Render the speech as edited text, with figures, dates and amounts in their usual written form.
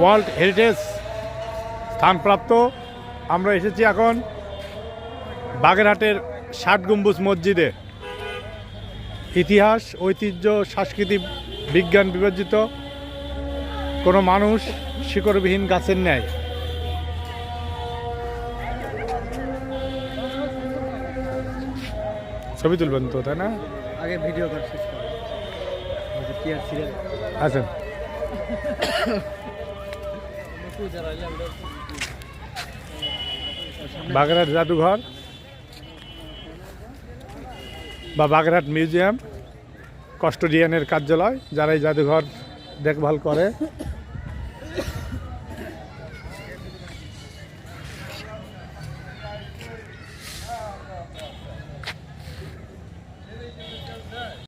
World heritage স্থানপ্রাপ্ত। আমরা এসেছি এখন বাগেরহাটের ৬০ গম্বুজ মসজিদে। ইতিহাস, ঐতিহ্য, সংস্কৃতি, বিজ্ঞান বিবেচিত কোনো মানুষ শিকড়বিহীন গাছের ন্যায়। ছবি তুলবেন তো, তাই না? আগে ভিডিও কর শেষ করো। কি আর সিরিয়াল আচ্ছা, বাগেরহাট জাদুঘর বা বাগেরহাট মিউজিয়াম কাস্টোডিয়ানের কার্যালয়, যারা এই জাদুঘর দেখভাল করে